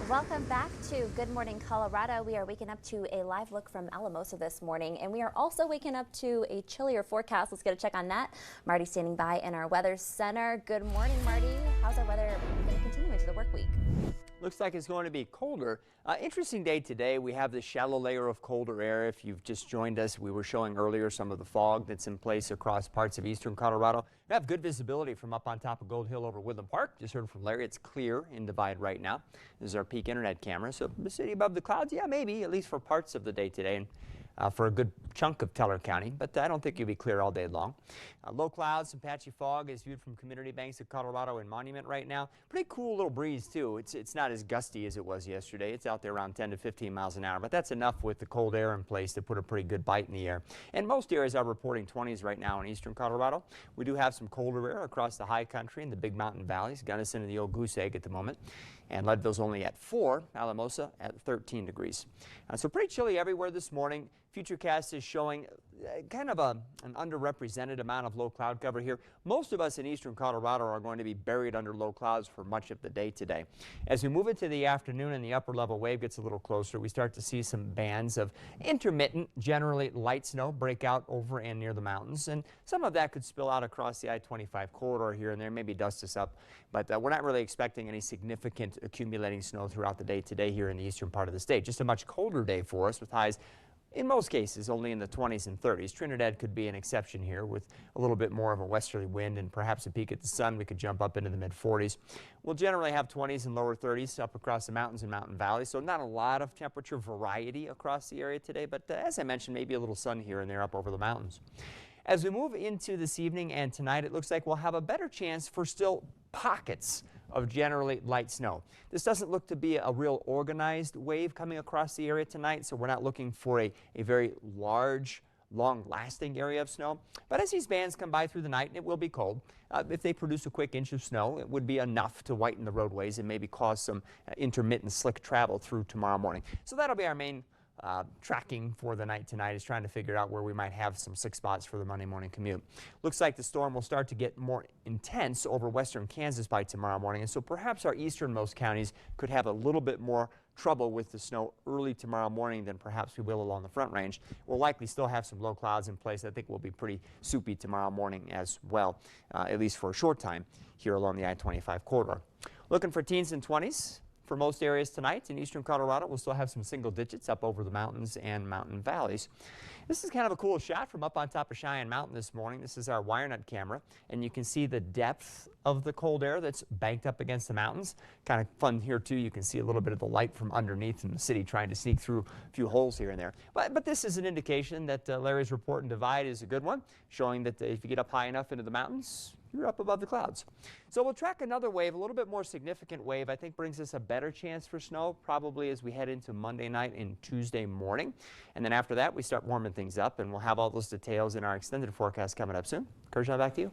Welcome back to Good Morning Colorado. We are waking up to a live look from Alamosa this morning, and we are also waking up to a chillier forecast. Let's get a check on that. Marty's standing by in our weather center. Good morning, Marty. How's our weather going to continue into the work week? Looks like it's going to be colder. Interesting day today. We have this shallow layer of colder air. If you've just joined us, we were showing earlier some of the fog that's in place across parts of eastern Colorado. We have good visibility from up on top of Gold Hill over Woodland Park. Just heard from Larry. It's clear in Divide right now. This is our peak internet camera. So the city above the clouds, yeah, maybe, at least for parts of the day today. And for a good chunk of Teller County, but I don't think you'll be clear all day long. Low clouds, some patchy fog is viewed from Community Banks of Colorado and Monument right now. Pretty cool little breeze too. It's not as gusty as it was yesterday. It's out there around 10 to 15 miles an hour, but that's enough with the cold air in place to put a pretty good bite in the air. And most areas are reporting 20s right now in eastern Colorado. We do have some colder air across the high country and the big mountain valleys. Gunnison and the old Goose Egg at the moment. And Leadville's only at 4, Alamosa at 13 degrees. So pretty chilly everywhere this morning. Futurecast is showing kind of an underrepresented amount of low cloud cover here. Most of us in eastern Colorado are going to be buried under low clouds for much of the day today. As we move into the afternoon and the upper level wave gets a little closer, we start to see some bands of intermittent, generally light snow break out over and near the mountains. And some of that could spill out across the I-25 corridor here and there, maybe dust us up. But we're not really expecting any significant accumulating snow throughout the day today here in the eastern part of the state. Just a much colder day for us with highs in most cases only in the 20s and 30s. Trinidad could be an exception here with a little bit more of a westerly wind and perhaps a peek at the sun. We could jump up into the mid 40s. We'll generally have 20s and lower 30s up across the mountains and mountain valleys, so not a lot of temperature variety across the area today, but as I mentioned, maybe a little sun here and there up over the mountains. As we move into this evening and tonight, it looks like we'll have a better chance for still pockets of generally light snow. This doesn't look to be a real organized wave coming across the area tonight, so we're not looking for a very large, long-lasting area of snow. But as these bands come by through the night, and it will be cold, if they produce a quick inch of snow, it would be enough to whiten the roadways and maybe cause some intermittent slick travel through tomorrow morning. So that'll be our main tracking for the night tonight, is trying to figure out where we might have some slick spots for the Monday morning commute. Looks like the storm will start to get more intense over western Kansas by tomorrow morning, and so perhaps our easternmost counties could have a little bit more trouble with the snow early tomorrow morning than perhaps we will along the Front Range. We'll likely still have some low clouds in place. I think we'll be pretty soupy tomorrow morning as well, at least for a short time here along the I-25 corridor. Looking for teens and 20s. For most areas tonight in eastern Colorado, we'll still have some single digits up over the mountains and mountain valleys. This is kind of a cool shot from up on top of Cheyenne Mountain this morning. This is our WireNut camera, and you can see the depth of the cold air that's banked up against the mountains. Kind of fun here too. You can see a little bit of the light from underneath in the city trying to sneak through a few holes here and there. But this is an indication that Larry's report in Divide is a good one, showing that if you get up high enough into the mountains, you're up above the clouds. So we'll track another wave, a little bit more significant wave. I think brings us a better chance for snow, probably as we head into Monday night and Tuesday morning. And then after that, we start warming things up, and we'll have all those details in our extended forecast coming up soon. Kershaw, back to you.